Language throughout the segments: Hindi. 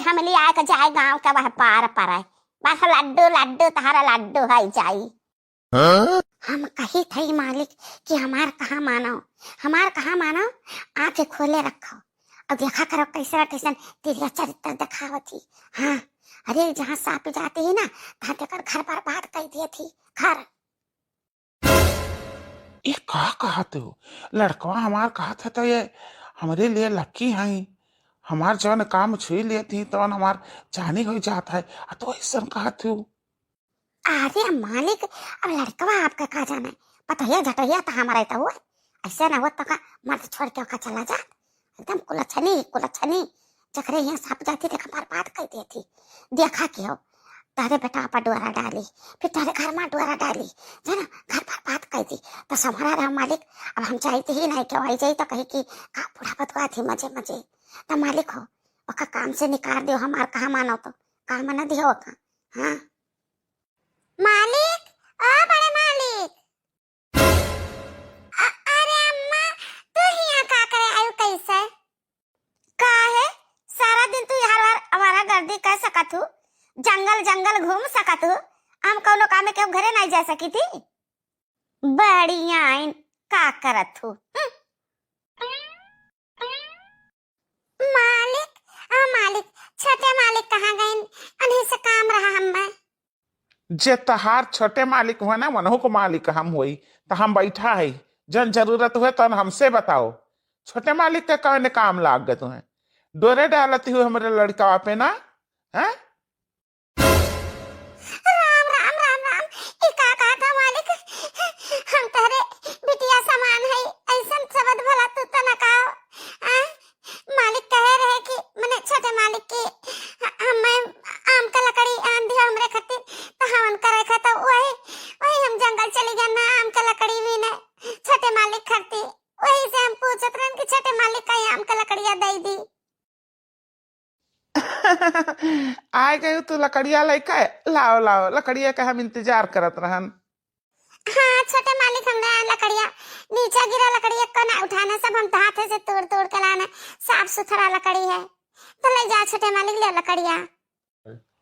बोझा में लिया के जाए गांव के वह पार पर है, बस लड्डू लड्डू तारा लड्डू है जाई। हम कही थी मालिक कि हमार कहाँ मानो, आंखें खोले रखो और देखा करो कैसे कैसे तेरा चरित्र दिखावती। हाँ, अरे जहाँ सांप जाती है ना तहाँ देखकर घर पर बात कही दी थी घर। ये कहा थे लड़कवा हमार कहा था तो ये हमारे लिए लकी है, हमार जवन काम छुई लिए थी तो हमार जानी हो जाता है, तो ऐसा कहा थे। अरे मालिक अब लड़कवा आपका कहा जाना है, पतैया झटैया तो हमारा तो हुआ ऐसा ना हुआ तो का मर्द छोड़ के का चला जा, एकदम कुलच्छनी जकरे यहाँ सांप जाती देखा मार बात कही दी थी। देखा क्यों तारे बेटा आपा डोरा डाली, फिर तारे घर में डोरा डाली जाना, घर पर बात कही थी तो संभाला रहा मालिक। अब हम चाहते ही नहीं क्यों आई जाई तो कही कि का बुढ़ा बतवा थी मजे मजे तो मालिक हो ओका काम से निकाल दियो, हमार कहा मानो तो कहा मना दियो का। हाँ मालिक, ओ बड़े मालिक। अरे अम्मा तू यहाँ का करे आयु कैसे का है, सारा दिन तू यहाँ हमारा गर्दी कर सकत हूँ, जंगल घूम सकत हूँ, हम कौनो काम में क्यों घरे नहीं जा सकी थी। बढ़िया का करत हूँ मालिक। मालिक छोटे मालिक कहाँ गए, उन्हीं से काम रहा हमें। जे तहार छोटे मालिक हुआ ना मनहु को मालिक हम हुई तो हम बैठा है, जन जरूरत हुए तो हमसे बताओ। छोटे मालिक के कौन काम लाग गए तुम्हें, डोरे डालती हुए हमारे लड़का पे ना है। राम राम राम राम, ये का था मालिक, हम तेरे बिटिया समान है ऐसा शब्द भला तू तो न कहो। मालिक कह रहे कि मैंने छोटे मालिक की हमें आम का लकड़ी आन दिया हमरे खातिर तो हवन करे खा तो वही हम जंगल चली गए ना, आम का लकड़ी भी न छोटे मालिक खाती, वही से हम पूछत रहन कि छोटे मालिक का आम का लकड़िया दे दी। आए गए तू लकड़िया लेके, लाओ लाओ लकड़िया का हम इंतजार करत रहन। हाँ छोटे मालिक हमने लकड़िया नीचे गिरा लकड़िया को ना उठाना, सब हम हाथ से तोड़ के लाना, साफ सुथरा लकड़ी है तो ले जा छोटे मालिक ले लकड़िया।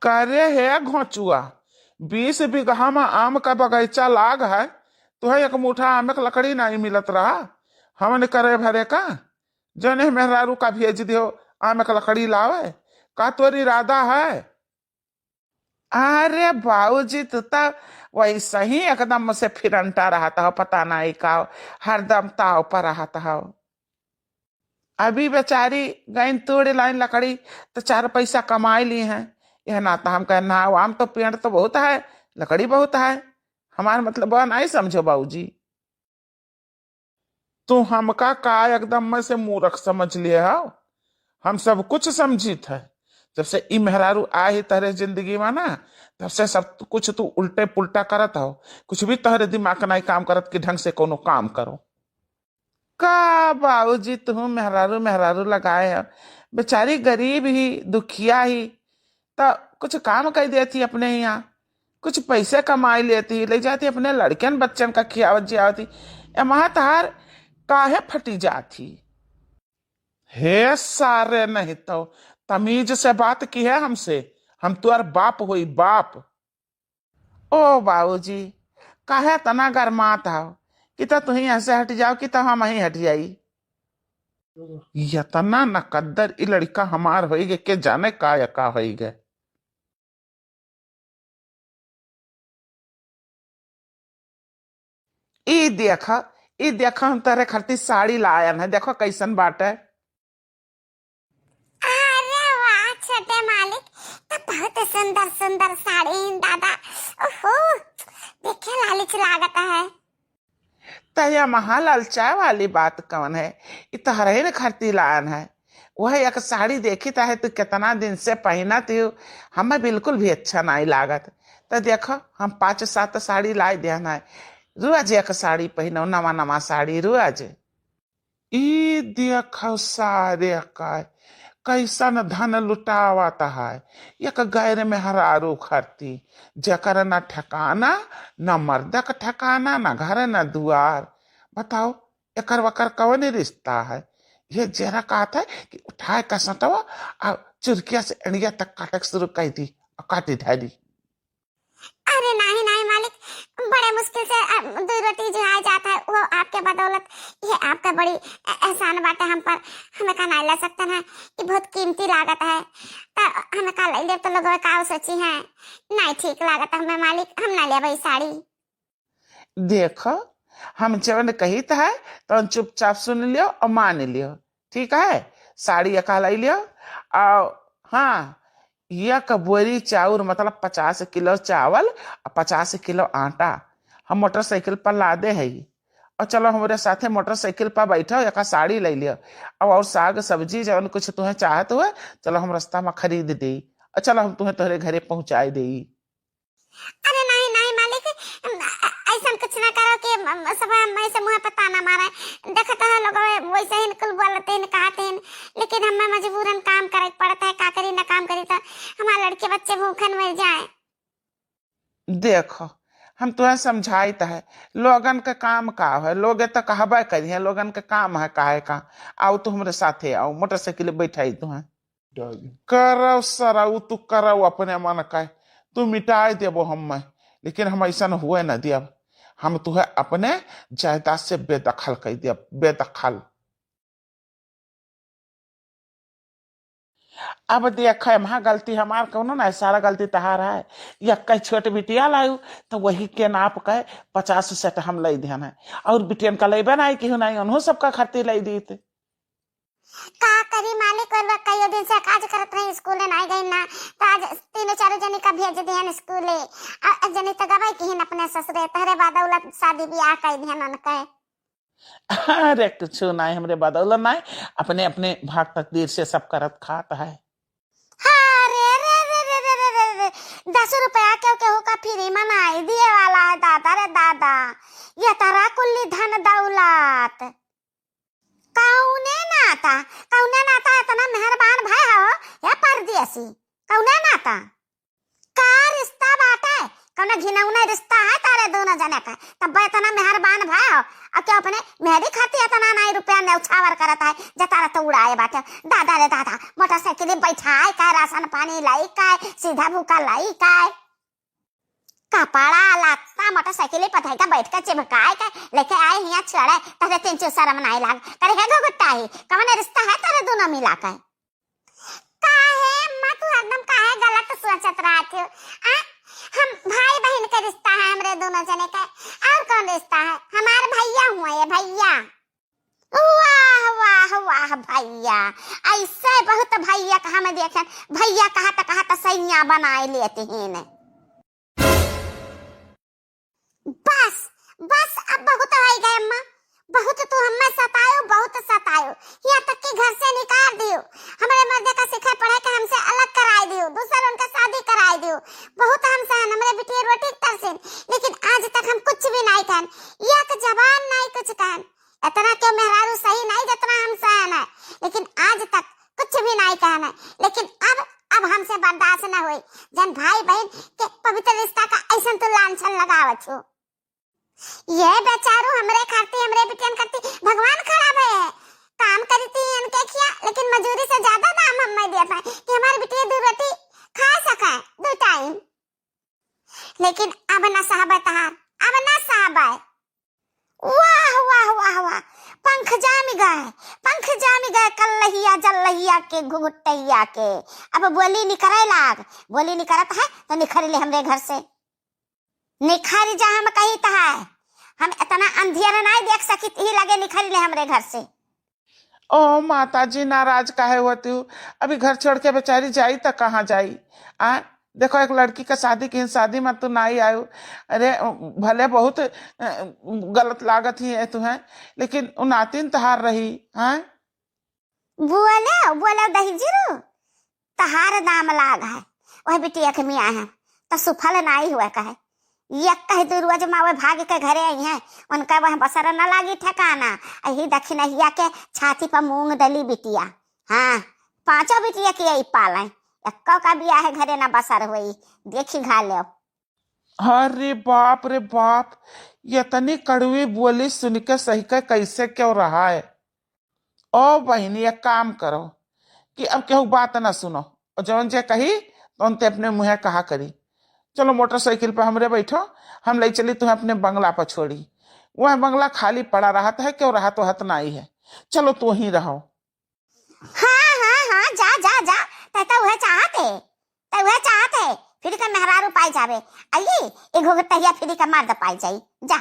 करे है घोचुआ 20 बीघा में आम का बगीचा लाग है, तुहे एक मुठा आम का लकड़ी नहीं मिलत रहा, हमने करे भरे का जने मेहरारू का भेज दियो आम का लकड़ी लावे का तोर इरादा है। अरे बाबूजी तू तो वैसा ही एकदम से फिरंटा रहता हो, पता नहीं का हरदम ताव पर रहता हो। अभी बेचारी गई तोड़े लाइन लकड़ी तो 4 पैसा कमाई ली हैं, यह ना तो हम कहना आम तो पेड़ तो बहुत है लकड़ी बहुत है, हमारा मतलब वह नहीं समझो बाबूजी। तू हमका का एकदम में से मूर्ख समझ लिए हो, हम सब कुछ समझित है, जब से ई मेहरारू आई तहरे जिंदगी में ना तब से सब कुछ तू उल्टे पुल्टा करत हो, कुछ भी तहरे दिमाग नहीं काम करत कि ढंग से कोनो काम करो। का बाबूजी तू मेहरारू लगाए हो, बेचारी गरीब ही दुखिया ही तो कुछ काम कर देती अपने यहाँ, कुछ पैसे कमाई लेती ले जाती अपने लड़कन बच्चन का खियावत जियावती, एमा तहार काहे फटी जाती। हे सारे नहीं तो तमीज से बात की है हमसे, हम तुअर बाप हुई बाप। ओ बाबूजी काहे तना गरमात हो कि तो तुही यहाँ से हट जाओ कि तो हम ही हट जाई। यतना नकद्दर ई लड़का हमार होई गे के जाने का या का होई गे। ई देखा हम तेरे खातिर साड़ी लायन है, देखो कैसन बात है। अरे वाह छोटे मालिक तो बहुत सुंदर साड़ी दादा, ओहो देखे लालिच लागत है। तया महालालचा वाली बात कौन है, इतहरे न खरती लान है, वह एक साड़ी देखी है तो कितना दिन से पहना थी, हमें बिल्कुल भी अच्छा नहीं लागत, तो देखो हम 5-7 साड़ी लाई देना है, रोज एक साड़ी पहनो, नवा साड़ी रोज। ई देखो सारे का कैसन धन लुटावत है, एक गैर में हरारू खरती जकर न ठिकाना न मर्दक ठिकाना न घर न दुआर, बताओ एकर वकर कौन रिश्ता है। ये जरा कहा था कि उठाए का सटवा और चुरकिया से एड़िया तक काटक शुरू कर दी और काटी ढाली। अरे नहीं नहीं मालिक, बड़े मुश्किल से दो रोटी जो आ जाता है वो आपके बदौलत। ये आपका बड़ी एहसान बात है हम पर। हमें का नहीं ले सकते हैं, ये बहुत कीमती लागत है। तो हमें का ले ले तो लोग का सोची है नहीं ठीक लागत हमें मालिक, हम ना ले भाई साड़ी। देखो हम जवन कही था है तो चुपचाप सुन लियो और मान लियो, ठीक है। साड़ी अका लाई लियो। और हाँ, एक बोरी चाउर मतलब 50 किलो चावल और 50 किलो आटा हम मोटरसाइकिल पर लादे है। और चलो हमारे साथे मोटरसाइकिल पर बैठो, एक साड़ी ले लियो और साग सब्जी जवन कुछ तुम्हें चाहत हुए चलो हम रास्ता में खरीद दे और चलो हम तुम्हें तुम्हारे घरे पहुंचाए दे। अरे नहीं नहीं मालिक, ऐसा कुछ ना करो कि सब मैं से मुंह पे ताना मारे। देखता है लोग वैसे ही कुल बोलते हैं कहते हैं, लेकिन हमें मजबूरन काम करे पड़ता है। का करी ना काम करी तो हमारे लड़के बच्चे भूखन मर जाए। देखो हम तुम्हें समझाई है, लोगन का काम का है, लोग तो कहबे करिए लोगन का काम है काहे का। आओ तू हमारे साथे आओ, मोटरसाइकिल बैठाई तुम्हें करो सराऊ, तू करो अपने मन का, तू मिटाई देबो हम, लेकिन हम ऐसा हुए न दिया। हम तुहे अपने जायदाद से बेदखल कर दिया, बेदखल। अब देख वहां गलती हमार कौनो ना, सारा गलती तहार है। या कई छोट बिटिया लायू तो वही के नाप के 50 सेट हम लै दिहन है, और बिटियन का लेबे नहीं कि नहीं उन्हों सबका खर्ती लै दी थे। का करी मालिक, और कई दिन से काज करत रही, स्कूल नहीं गई ना। तो आज तीनों चारों जने का भेज दिहन स्कूल। जने तो गवाई की अपने ससुरे तहरे बदौलत शादी ब्याह कर दिहन उनके। अरे कुछ नहीं हमरे बदौलत नहीं, अपने अपने भाग तकदीर से सब करत खात है। हाँ, रे रे रे रे रे रे रे रे 10 रुपया क्यों केहू का फ्री में नहीं दिए वाला है दादा रे दादा। ये तारा कुल्ली धन दौलत कौने नाता इतना मेहरबान भाई हो या परदेसी। कौने नाता का रिश्ता बाटे, कौना घिनौना रिश्ता है तारे दोनों जने का। तब इतना मेहरबान भाई हो और क्या अपने मेहरी खाती इतना नहीं रुपया न्यौछावर करता है जतारा तो उड़ाए बाटे। दादा रे दादा मोटरसाइकिल बैठाए का, राशन पानी लाई का, सीधा भूखा लाई का, कपड़ा लाता मोटरसाइकिल पथाई का बैठ कर चिपकाए का लेके आए यहाँ चढ़े। तरे तीन चो शर्म नहीं लाग करे है गुट्टा ही कौन रिश्ता है तारे दोनों मिला का। काहे अम्मा तू एकदम काहे गलत सोचत रहती हो। हम भाई बहन का रिश्ता है हमरे दोनों जने का। और कौन रिश्ता है, हमारे भैया हुआ ये भैया। वाह वाह वाह भैया, ऐसे बहुत भैया का हमें देखे। भैया कहा तो सैया बनाए लेते हैं। बस बस अब बहुत हो गए अम्मा, बहुत तू हमें सतायो, बहुत सतायो, यहाँ तक कि घर से निकाल दियो। हमारे मर्दे का सिखा पढ़े के हमसे अलग कराई दियो, दूसरा उनका शादी कराई दियो। बहुत हम सहन हमारे बिटिया रोटी तरसीन, लेकिन आज तक हम कुछ भी नहीं कहन, एक जबान नहीं कुछ कहन। इतना क्यों मेहरारू सही नहीं जितना हम सहन है, लेकिन आज तक कुछ भी नहीं कहना। लेकिन अब हमसे बर्दाश्त न हुई। जन भाई बहन के पवित्र रिश्ता का ऐसा तो लांछन लगावत हो। ये बेचारू हमरे खाती हमरे बिटियन करती भगवान खराब है। काम करती इनके किया, लेकिन मजूरी से ज्यादा दाम हमें देता है कि हमारी बिटिया 2 रोटी खा सके 2 टाइम। लेकिन अब न साहब तहार, अब न साहब है। वाह वाह वाह वाह, पंख जाम गए कल्लहिया जल्लहिया के घुघुटैया के। अब बोली निकरे लाग, बोली निकरत है तो निखर ले हमरे घर से, निखर जा। हम कही तो है हम इतना अंधियारा नहीं देख सकी ही लगे निखर ले हमरे घर से। ओ माता जी नाराज काहे होती हूँ, अभी घर छोड़ के बेचारी जाई तो कहाँ जाई। देखो एक लड़की का शादी की शादी में तू नहीं आयु। अरे भले बहुत गलत लागत ही है तुम्हें, लेकिन नातिन तहार रही। बोले दही जीरू तहार दाम लाग है, वह बिटिया के मियाँ है तो सुफल नहीं हुआ कहे। ये कह दू रोज मावे भाग के घरे आई है, उनका वह बसर न लागी ठिकाना। यही दक्षिणहिया के छाती पर मूंग दली बिटिया। हाँ 5 बिटिया की यही पाले, एक्को का बिया है घरे न बसर हुई, देखी घा ले। अरे बाप रे बाप, ये तनी कड़वी बोली सुन के सही का कैसे क्यों रहा है। ओ बहनी एक काम करो कि अब केहू बात ना सुनो और जौन जे कही तो ते अपने मुँह कहा करी। चलो मोटरसाइकिल पे हमरे बैठो, हम ले चली तुम्हें अपने बंगला पर छोड़ी। वह बंगला खाली पड़ा रहा है, क्यों रहा तो हत नहीं है। चलो तू ही रहो। हाँ हाँ हाँ, जा जा जा, तै वह चाहते फिर का मेहरारू पाई जावे। आइए एक घोगटहिया फिर का मर्द पाई जाई। जा।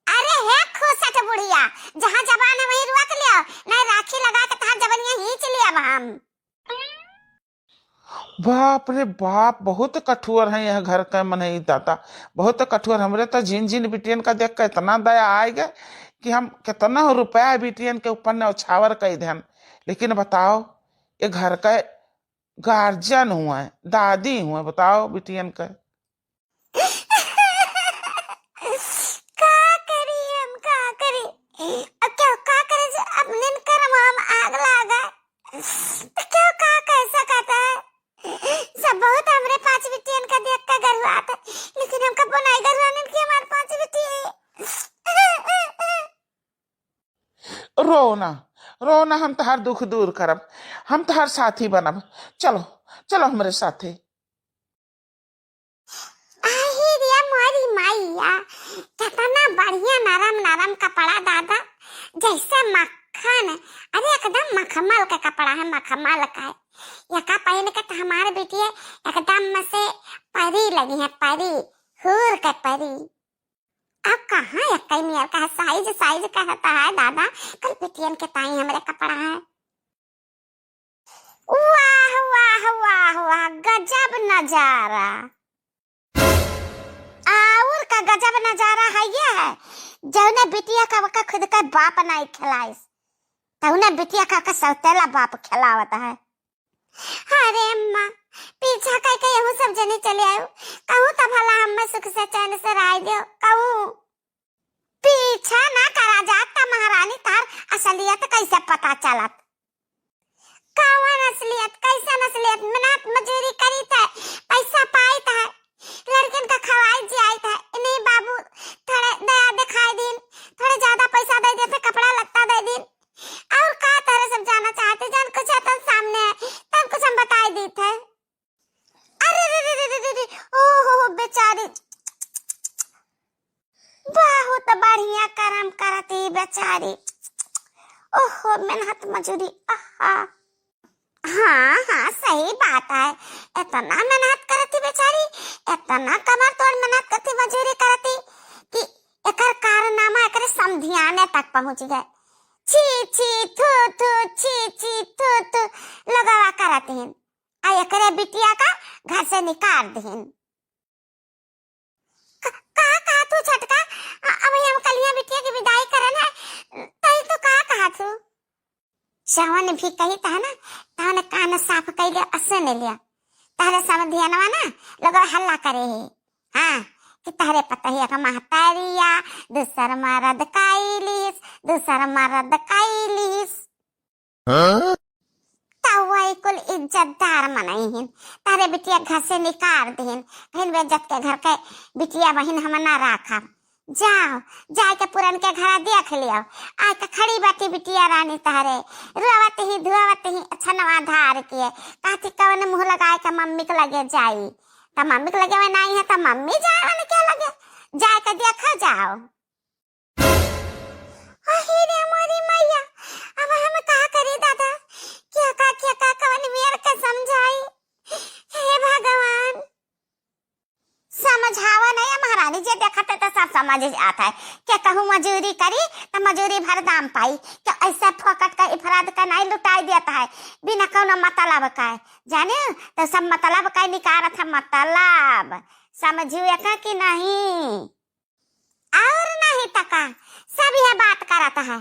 अरे हे खुसट बुढ़िया, जहाँ जबान है वहीं रुक लियो, नहीं राखी लगा के तहां जबनिया खींच लिया हम। बाप रे बाप, बहुत कठोर है यह घर का मन ही दाता, बहुत कठोर। हमरे तो जिन जिन बिटियन का देख कर इतना दया आएगा कि हम कितना रुपया बिटियन के ऊपर ने उछावर कर देन। लेकिन बताओ ये घर का गार्जियन हुआ है, दादी हुआ, बताओ बिटियन का। अब क्या का करे जो अपने कर्म हम आग लगा, तो क्यों का कैसा कहता है। सब बहुत हमरे 5 बिटियन का देख का घर हुआ था, लेकिन हमका बनाई घर वाले की हमारे 5 बिटिया। रोना रोना, हम तहार दुख दूर करब, हम तहार साथी बनब। चलो चलो हमरे साथे। आही रिया मोरी माईया, कितना बढ़िया नरम नरम कपड़ा दादा, जैसे मक्खन। अरे एकदम मखमल का कपड़ा है, मखमल का है। ये का पहन के तो हमारे बेटी एकदम से परी लगी है, परी, हूर के परी। अब कहाँ एक नियर का साइज साइज कहता है दादा, कल बिटियन के ताई हमारे कपड़ा है। वाह वाह वाह वाह, गजब नजारा। और का गजब नजारा है ये है, जौने बिटिया का खुद का बाप नहीं खिलाइस, तौने बिटिया का सौतेला बाप खिलावत है। अरे अम्मा, पीछा कह के यहूं सब जने चले आयो, कहूं तो भला हम सुख से चैन से राय दियो। कहूं पीछा ना करा जाता महारानी, तार असलियत कैसे पता चलत। कौन असलियत, कैसा असलियत। मेहनत मजदूरी करी था, पैसा पाई था, लड़किन का खवाई जाई था। नहीं बाबू थोड़े दया दिखाई दिन, थोड़े ज्यादा पैसा दे देते, कपड़ा लत्ता दे दिन। और का तरह सब जाना चाहते, जान कुछ है तो सामने है, तब कुछ हम बताई दी थे। अरे रे रे रे रे रे, ओहो बेचारी, बहुत बढ़िया कर्म करती बेचारी। ओहो मेहनत मजदूरी, आहा। हाँ हाँ सही बात है, इतना मेहनत करती बेचारी, इतना कमर तोड़ मेहनत करती, मजदूरी करती कि एकर कारनामा एकर समधियाने तक पहुंच गए। छी छी थू थू, छी छी थू थू लगावा करती हैं, आ एकरे बिटिया का घर से निकाल दीन। का तू छटका, अब हम कलिया बिटिया की विदाई करन है, तई तो का कहा तू। शावा ने भी कही था ना, ताने कान साफ कइले असे ने लिया, तारे समधियानवा ना लोग हल्ला करे है। हाँ कि तारे पता ही का महतारिया दूसर मरद काइलिस, दूसर मरद काइलिस। हाँ? तावा कुल इज्जतदार मनाई, तारे बिटिया घर से निकाल दीन, फिर बेइज्जत के घर के बिटिया बहन हम ना राखा। जाओ जाए के पुरन के घर देख लियो, आज के खड़ी बाटी बिटिया रानी तारे रोवत ही धुआवत ही अच्छा नवा धार किए, काती कवन मुंह लगाए के मम्मी के लगे जाई, त मम्मी के लगे में नहीं है त मम्मी जाए वाले क्या लगे, जाए के देखा जाओ। अरे हमारी मैया, अब हम का करे दादा, क्या का कवन मेर के समझाई। हे भगवान, समझावा नहीं महारानी जी, देखते तो सब समझ आता है। क्या कहूँ मजूरी करी तो मजूरी भर दाम पाई, क्या ऐसा फोकट का इफराद का नहीं लुटाई देता है बिना कोनो मतलब का, जाने तो सब मतलब का निकाल था, मतलब समझिए कि नहीं। और नहीं तका सब यह बात करता है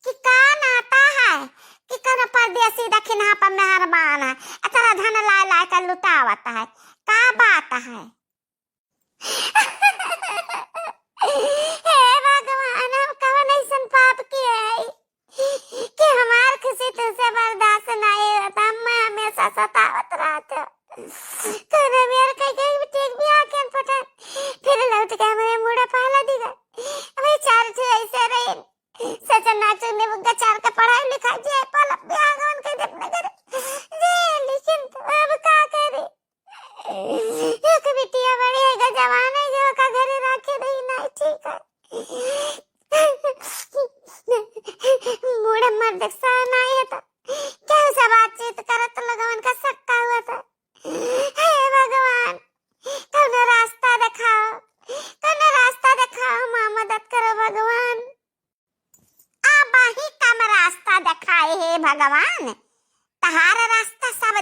कि कौन आता है कि कौन परदेसी दक्षिणा पर मेहरबान है, इतना धन ला ला कर लुटावता है, का बात है। हे भगवान, हम कौन ऐसा पाप किए है कि हमार खुशी तुझसे बर्दाश्त नहीं होता, मैं हमेशा सतावत रहता। तूने मेरे कहीं ठीक भी आके पता, फिर लौट के हमारे मुड़ा पहला दिखा, हमें चार ऐसे रहे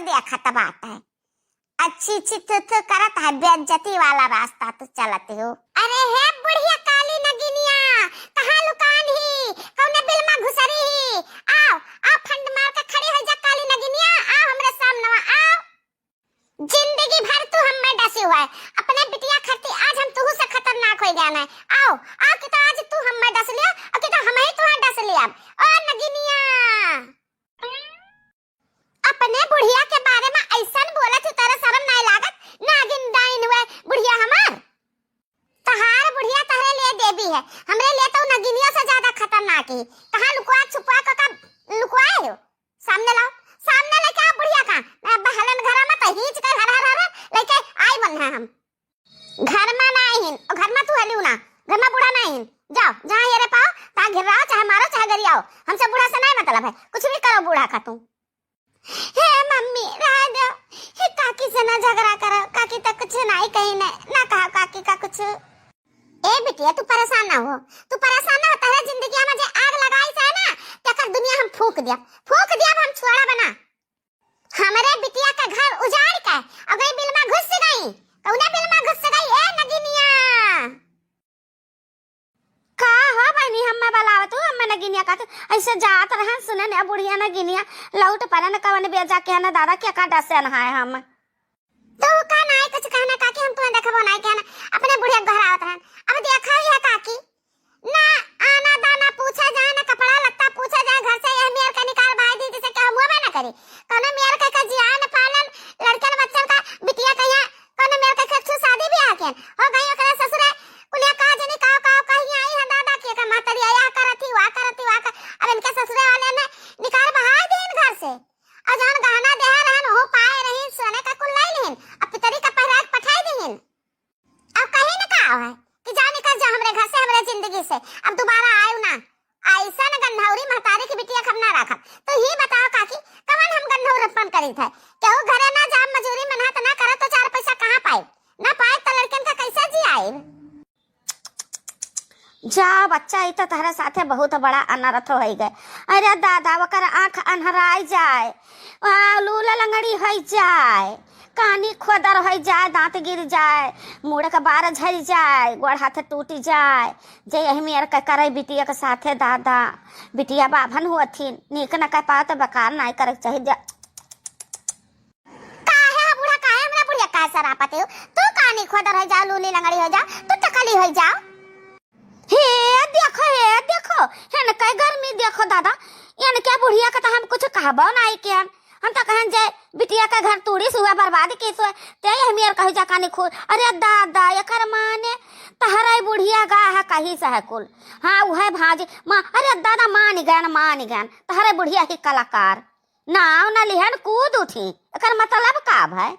देखत बात है, अच्छी अच्छी थू करत है, बेइज्जती वाला रास्ता तो चलते हो। अरे हे बुढ़िया काली नगिनिया, कहाँ लुकान ही, कौने बिल में घुसरी ही, आओ आओ फंड मार के खड़ी हो जा काली नगिनिया, आओ हमरे सामने आओ। जिंदगी भर तू हम में डसी हुआ है, अपने बिटिया खती, आज हम तू से खतरनाक हो गया है। आओ आओ कि तो आज तू हम में डस लिया और कि तो हम ही तुहां डस लिया। ओ नगिनिया, अपने बुढ़िया के बारे में ऐसा बोला तू, तेरे शर्म नहीं लागत? नागिन डाइन हुए बुढ़िया हमार, तहार बुढ़िया तहरे लिए देवी है, हमरे लिए तो नगिनिया से ज्यादा खतरनाक है। कहां लुकवा छुपवा का लुकवाए हो? सामने लाओ, सामने लेके आओ बुढ़िया का, बहलन घर में तो हीच कर हर हर हर लेके आई बन है। हम घर में नहीं हिन, और घर में तू हलियो ना, घर में बूढ़ा नहीं हिन, जाओ जहां ये रे पाओ ता घिर रहो, चाहे मारो चाहे गरियाओ, हमसे बूढ़ा से नहीं मतलब है, कुछ भी करो बूढ़ा का तू। हे मम्मी रह दो, हे काकी से ना झगड़ा करो, काकी तक कुछ नहीं कही ना कहा काकी का कुछ। ए बिटिया तू परेशान ना हो, तू परेशान ना हो, तेरे जिंदगी में जे आग लगाई है ना, तेकर दुनिया हम फूंक दिया हम छोड़ा बना। हमारे बिटिया का घर उजाड़ के अगर बिल में घुस गई, कौने बिल में घुस गई? ए नगिनिया का हो बहनी, हम्मे बलावत हूँ, हम्मे नगिनिया का तो ऐसे जात रहन सुने ने बुढ़िया नगिनिया लौट परे न कवन बेजा के न दादा क्या का डसे न है। हम तो का नहीं कुछ कहना काकी, हम तुम्हें देखबो नहीं कहना, अपने बुढ़िया घर आवत रहन। अब देखा ही है काकी, ना आना दाना पूछा जाए, ना कपड़ा लत्ता पूछा जाए, घर से यह मेर का निकाल भाई दी जिसे क्या मुंह में ना करे, कौन मेर का जिया न पालन लड़कन बच्चन का बिटिया कहिया, कौन मेर का छू शादी भी आके हो गई ओकरा ससुरे कुलिया का जनी का कहीं आई है दादा के का मातरी आया करती वा अब इनके ससुरे वाले ने निकाल भाई दिन घर से, और जान गहना दे रहन हो पाए रही, सोने का कुल लाई लेन, अब पितरी का पहराग पठाई देन। अब कहीं न का है कि जा निकल जा हमरे घर से, हमरे जिंदगी से, अब दोबारा आयो ना। ऐसा न गंधौरी महतारी की बिटिया खब ना रखा, तो ही बताओ काकी कवन हम गंधौरपन करी थे, केहू घरे ना जा मजूरी मेहनत ना करे तो चार पैसा कहां पाए, ना पाए तो लड़कन का कैसे जी आए। जा बच्चा ई तो तहरा साथे बहुत बड़ा अनर्थ हो गए। अरे दादा वकर आंख अनहराई जाए, लूला लंगड़ी हो जाए, कानी खोदर हो जाए, दांत गिर जाए, मुड़ का बार झड़ जाए, गोड़ हाथ टूट जाए, जे यही मेर का करे बिटिया के साथे दादा, बिटिया बाभन हुआ थी नीक न कह पाओ तो बेकार नहीं करे चाहिए। काहे बूढ़ा काहे हमरा बुढ़िया काहे सरापते हो, तू कानी खोदर हो जाओ, लूली लंगड़ी हो जाओ, तू टकली हो जाओ। हे देखो है न कई गर्मी देखो दादा, यानी क्या बुढ़िया का तो हम कुछ कहबो नहीं के, हम तो कहन जे बिटिया का घर तोड़ी सुआ बर्बाद के सो ते हम यार कहि जा कानी खोल। अरे दादा एकर माने तहरा बुढ़िया गा है कहीं से है कुल, हां वह भाज मां, अरे दादा मान गन तहरा बुढ़िया ही कलाकार नाव न लिहन कूद उठी, एकर मतलब का भाई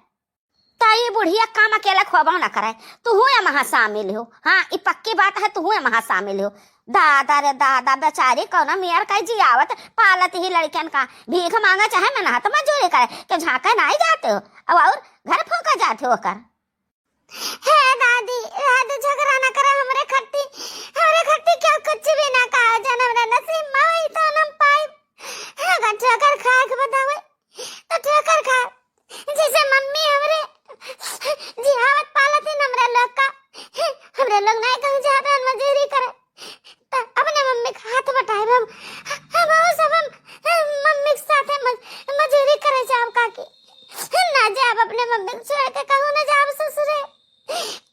ताई बुढ़िया काम अकेला खोबा ना करे, तू हुए महा शामिल हो। हाँ ये पक्की बात है, तू हुए महा शामिल हो। दादा रे दादा बेचारी कौन मेयर का जियावत पालत ही लड़कन का भीख मांगा चाहे मैं ना तो मजूरी करे के झांका नहीं जाते हो अब और घर फूका जाते हो कर। हे दादी दादी झगड़ा ना करे, हमरे खट्टी क्या कुछ भी ना कहा जन्म रे नसीब माई तो नम पाई है ठोकर खा के बतावे तो ठोकर खा जैसे मम्मी हमरे जिहावत पालत हमरे लोग का, हमरे लोग नहीं कहूं जाते मजूरी करे तो अपने मम्मी का हाथ बटाए हम वो सब हम मम्मी के साथ मजूरी करे जाओ काकी ना जाब अपने मम्मी को छोड़ के कहूं ना जाब ससुरे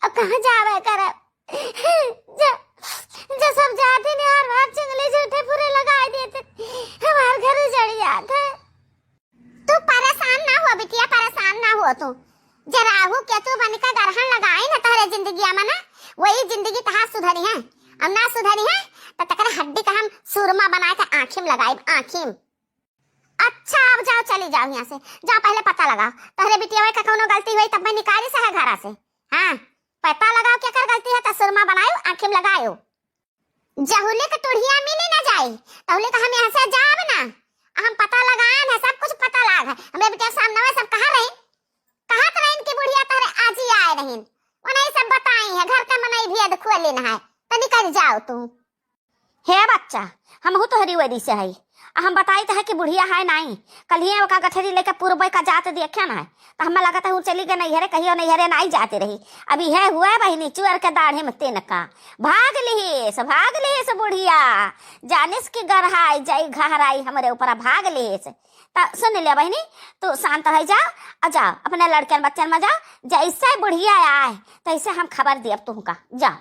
अब कहां जावे करे जो सब जाते ने हर बार चंगले झूठे पूरे लगाए देते, हमारे घर उजड़ जाता है। तू परेशान ना हो बिटिया, परेशान ना हो तू, जरा हो क्या तू बन का गरहन लगाई ना तारे जिंदगी में ना, वही जिंदगी तहां सुधरी है, अब ना सुधरी है तो तकर हड्डी का हम सुरमा बना के आंखिम लगाई आंखिम। अच्छा अब जाओ चली जाओ यहाँ से, जाओ पहले पता लगाओ तहरे बिटिया का कोनो गलती हुई तब मैं निकाली से है घरा से। हाँ पता लगाओ क्या कर गलती है तो सुरमा बनायो आंखिम लगायो, जहुले का टुढ़िया मिली ना जाई तहुले का हम यहाँ से जाब ना, हम पता लगाए है सब कुछ पता लाग है, हमरे बेटे सामने सब कहाँ रही कहाँ तो रही इनकी बुढ़िया तारे आज ही आए रही उन्हें सब बताई है, घर का मनाई भेद खोले ना है तो निकल जाओ तू। हे बच्चा, हमहू तो हरी वरी से है। हम बताई तो है कि बुढ़िया है नहीं। कल ही का गठरी लेके पूर्व का जात देखे ना है, तो हमें लगा था हूँ चली गई नैहरे, कहियो नैहरे नहीं जाती रही। अभी है हुआ है बहनी चुअर के दाढ़े में तेन का भाग लिहिस बुढ़िया, जानिस की गढ़ाई जाई घहराई हमरे ऊपर भाग लिहिस। सुन लिया बहनी, तू शांत हो जाओ और जाओ अपने लड़के बच्चन में जाओ। जैसे बुढ़िया आए तैसे हम खबर दिए तुमका, जाओ।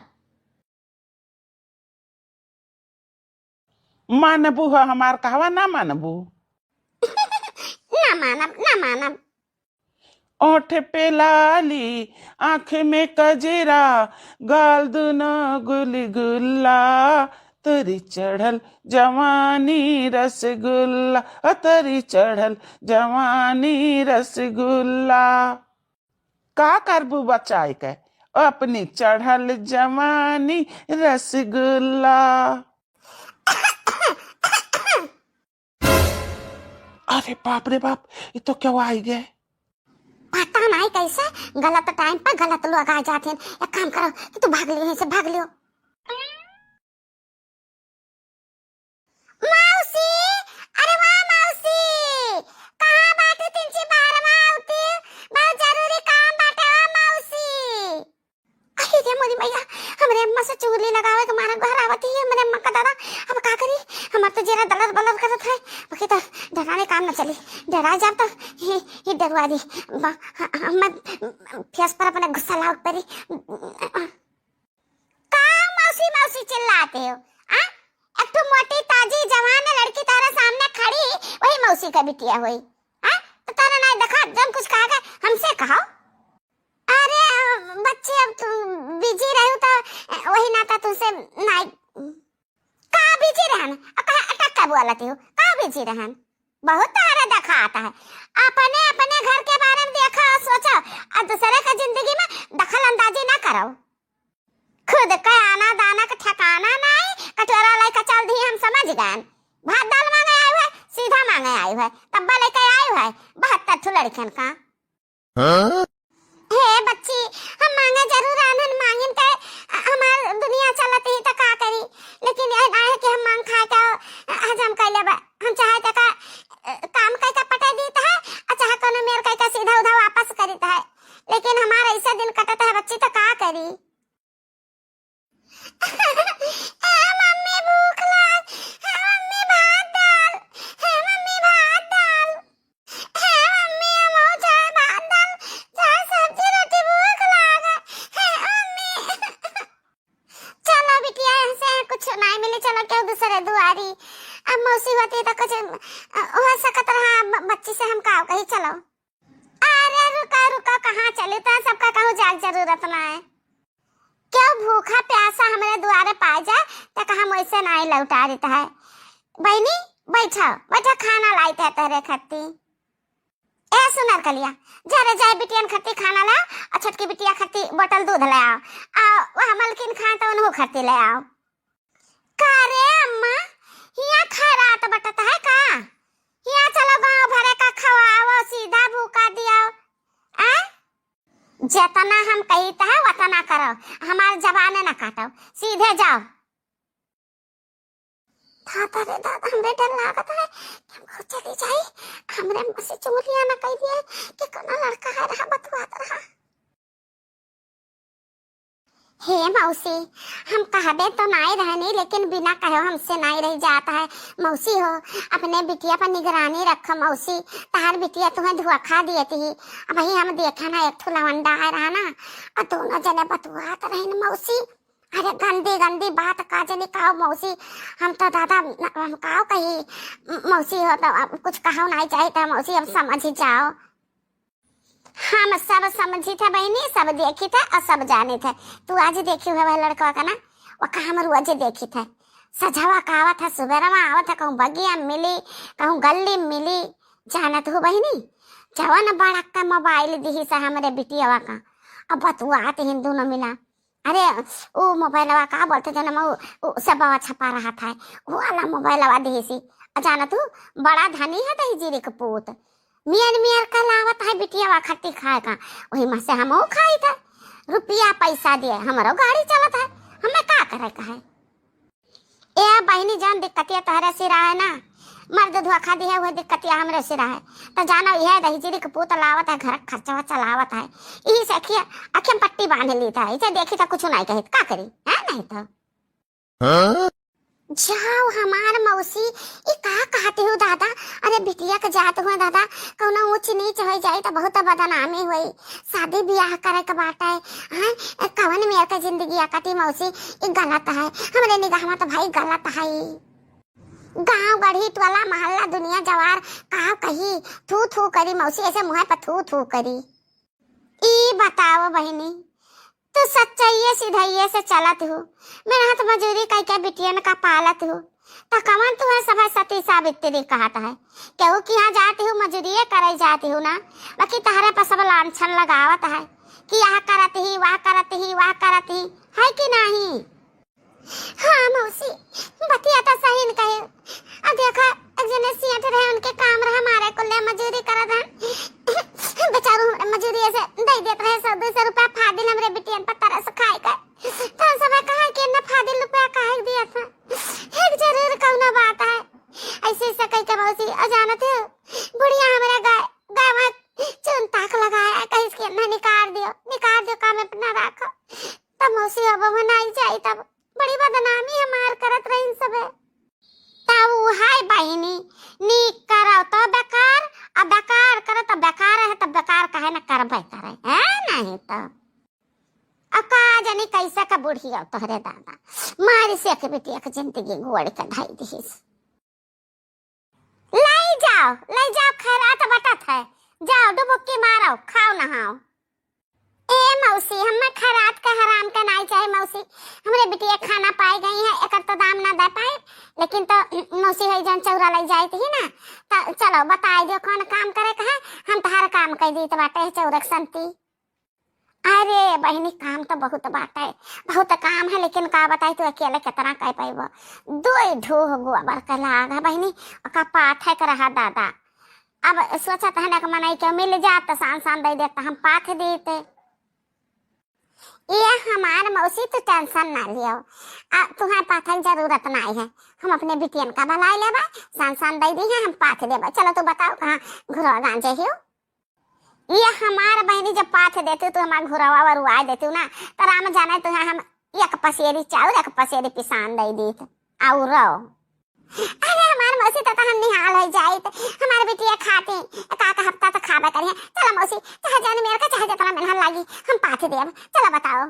मानबू है हमार कहवा ना मानबू? ना मानब ना मानब। ओठ पे लाली, आंख में कजरा, गाल दुनो गुलगुल्ला, तरी चढ़ल जवानी रसगुल्ला, तरी चढ़ल जवानी रसगुल्ला। का करबू बचाई के अपनी चढ़ल जवानी रसगुल्ला? अरे बाप रे बाप, ये तो क्या आई गए? पता नहीं कैसे गलत टाइम पर गलत लोग आ जाते हैं। एक काम करो कि तू भाग लियो, से भाग लियो। मौसी, अरे वाह मौसी, कहाँ बाटे? 312 आवती, बहुत जरूरी काम बाटे मौसी। अरे रे मोदी भैया, हमरे अम्मा से चुगली लगावे के मारा घर आवती है हमरे अम्मा का दादा। अब का करी? हमार तो जरा दलत बलत करत है, बाकी तो डराने काम न चली। डरा जाब तो ही डरवा दी। हम फेस पर अपने गुस्सा लाग परी। का मौसी मौसी चिल्लाते हो? आ? एक तो मोटी ताजी जवान लड़की तारा सामने खड़ी, वही मौसी का बिटिया हुई। आ? तो तारा नहीं देखा जब कुछ कहा हमसे कहो। अरे बच्चे, अब तुम बिजी रहो तो वही नाता तुमसे नहीं। का बिजी रहन? अटक का बोलती हो? का बिजी रहन? बहुत तारा देखा आता है। अपने अपने घर के बारे में देखा और सोचो, और दूसरे का जिंदगी में दखल अंदाजी ना करो। खुद का आना दाना का ठिकाना नहीं, कटोरा लेकर चल दी हम समझ गए। भात दाल मांगे आए हुए, सीधा मांगे आए हुए, तब्बा लेकर आए हुए 72 लड़कन का। हे बच्ची, हम मांगे जरूर आनन मांगिन के हमार दुनिया चलत ही तो का करी। लेकिन ये ना है कि हम मांग खा के हजम कर लेबे। हम चाहे तो का काम कई का पटा देता है, और चाहे कोनो मेर कई का सीधा उधा वापस करीता है। लेकिन हमारा ऐसा दिन कटता है बच्ची, तो का करी? मम्मी भूख लाग, मम्मी भात डाल, मम्मी भात डाल, मम्मी हमो चाहे भात डाल, चाहे सब्जी रोटी भूख लाग, मम्मी। चलो बिटिया, ऐसे कुछ नहीं मिले, चलो क्यों दूसरे दुआरी। अब मौसी होती तो कुछ हो सकत रहा बच्ची से हम का कही। चलो। अरे रुका रुका, कहाँ चले? तो सबका कहूँ जाग जरूरत ना है। क्यों भूखा प्यासा हमारे द्वारे पाए जाए तो कहा वैसे नहीं लौटा देता है। बहनी बैठा बैठा, खाना लाई थे तेरे खत्ती। ए सुनर कलिया, जरे जाए बिटियन खत्ती खाना लाओ, और छोटकी बिटिया खत्ती बोतल दूध ले आओ, और वह मलकिन खा तो उन्हों खत्ती ले आओ। का रे अम्मा, यहाँ खा रात बटता है का? यहाँ चलो गाँव भरे का खवाओ, सीधा भूखा दिया। जितना हम कहते हैं वतना करो, हमारे जबाने ना काटो, सीधे जाओ। दादा रे दादा, हमरे डर लागत है कि हम खुद चली जाई, हमरे मुंह से चुगलियां ना कह दिए कि कोनो लड़का है रहा बतवात रहा। हे मौसी, हम कहबे तो नहीं रहनी, लेकिन बिना कहे हमसे नहीं रह जाता है। मौसी हो, अपने बिटिया पर निगरानी रखो मौसी। तार बिटिया तुम्हें धोखा दिए थी, अब वही हम देखा ना एक लवंडा है रहा ना, और दोनों जने बतवात रहे न मौसी। अरे गंदी गंदी बात का जनी कहो मौसी। हम तो दादा हम कहो कही मौसी हो तो अब कुछ कहो नहीं चाहिए था मौसी, अब समझ ही जाओ। हम सब समझी थे बहनी, सब देखी थे और सब जाने थे। तू आज देखी हुआ वह लड़का का ना, वो कहा हम रोज देखी थे। सजावा कहावा था, सुबह में आवा था, कहूँ बगिया मिली, कहूँ गली मिली। जानत हो बहनी, जवान बड़ा का मोबाइल दी सा हमारे बिटिया का, अब बतुआत हिंदू न मिला। अरे वो मोबाइल का बोलते जना सब छपा रहा था, वो वाला मोबाइल दी सी। जानत हो बड़ा धनी है तो जीरी का पूत मियर का लावत है बिटिया खट्टी खाए का, वही में से हम खाई था। रुपया पैसा दिए हमारो गाड़ी चलत है, हमें का करे का है। ए बहनी जान दिक्कतिया तोहरे सिरा है ना, मर्द धोखा दी है वह दिक्कतिया हमरे सिरा है। तो जाना यह दहीजिरी के पूत लावत है, घर खर्चा चलावत है, यही से अखिया अखिया पट्टी बांध ली था, इसे देखी तो कुछ नहीं कही का करी है नहीं तो जाओ हमार मौसी ये का कहते हो दादा। अरे बिटिया के जात हुआ दादा, कौना ऊंच नीच हो जाए तो बहुत बदनामी हुई, शादी ब्याह करे के बात है हैं, कवन में के जिंदगी आकती मौसी ये गलत है, हमरे निगाह में तो भाई गलत है। गांव गढ़ी टोला मोहल्ला दुनिया जवार का कही थू थू करी मौसी, ऐसे मुंह पर थू थू करी। ई बताओ बहनी तो सच्चाई सीधाइये से चलत हो, मेरा हाथ मजूरी कई के बिटियन का पालत हो, तो कमन तुम्हें सब सती सावित्री कहता है, केहू कि यहाँ जाती हूँ मजूरी करे जाती हूँ ना, बाकी तहरे पर सब लांछन लगावत है कि यह करत ही वह करत ही वह करत ही है कि नहीं। हाँ मौसी बतिया तो सही न कहे, अब देखा एक जने सियत रहे उनके काम रहा हमारे को ले मजूरी करत है, बेचारू मजूरी ऐसे दे देते रहे 100-200 रुपया फादिल हमरे बिटियन पर तरस खाए का, तो सब कहा कि न फादिल रुपया काहे दिया था, एक जरूर कौना बात है ऐसे से कह के मौसी अजानत है बुढ़िया हमारा गाय चुन ताक लगाया कहीं इसके न निकाल दियो काम अपना रखो, तब मौसी अब मनाई जाए तब बड़ी बदनामी हमार करत रही सब तब हाय बहनी नी करो तो बेकार, अब बेकार करो तो बेकार है, तब बेकार कहे न करबे करे है नहीं तो अब का जानी कैसे का बूढ़ी हो तोहरे दादा मारी से के बेटिया के जिंदगी गोड़ के ढाई दिस। ले जाओ खैरात बटत है, जाओ डुबुक्की मारो खाओ नहाओ। ए मौसी हमें खैरात का हराम का नहीं चाहे मौसी, हमरे बिटिया खाना पाई गई है एक तो दाम ना दे पाए, लेकिन तो मौसी है जन चौरा ले जाई थी ना, तो चलो बताई दो कौन काम करे का है, हम तहार काम कर दी तो बाटे चौरक संती। अरे बहनी काम तो बहुत बात है, बहुत काम है, लेकिन का बताई तू अकेले कितना कह पाइबो, दो ढूह गोबर का लागा बहनी का पाथ है रहा दादा, अब सोचा था ना मनाई के मिल जात तो सान दे देता हम पाथ देते। ये हमार मौसी तो टेंशन ना लियो, तुम्हारे पाथ की जरूरत नहीं है, हम अपने बिटियन का भलाई लेबा सान दे दी है हम पाथ देबा। चलो तो बताओ कहाँ घुरवा गांजे हो, ये हमार बहनी जब पाथ देती तो हमारा घुरवा वरुआ देती ना, तो राम जाने तो हम एक पसेरी चाउर एक पसेरी पिसान दे दी और रहो। अरे हमार मौसी तो हम निहाल हो जाए तो हमारे बिटिया खाते का हफ्ता तो खाबा करिए। चलो मौसी चाहे जाने मेरे का चाहे जितना मेहनत लागी हम पाथ देब, चलो बताओ।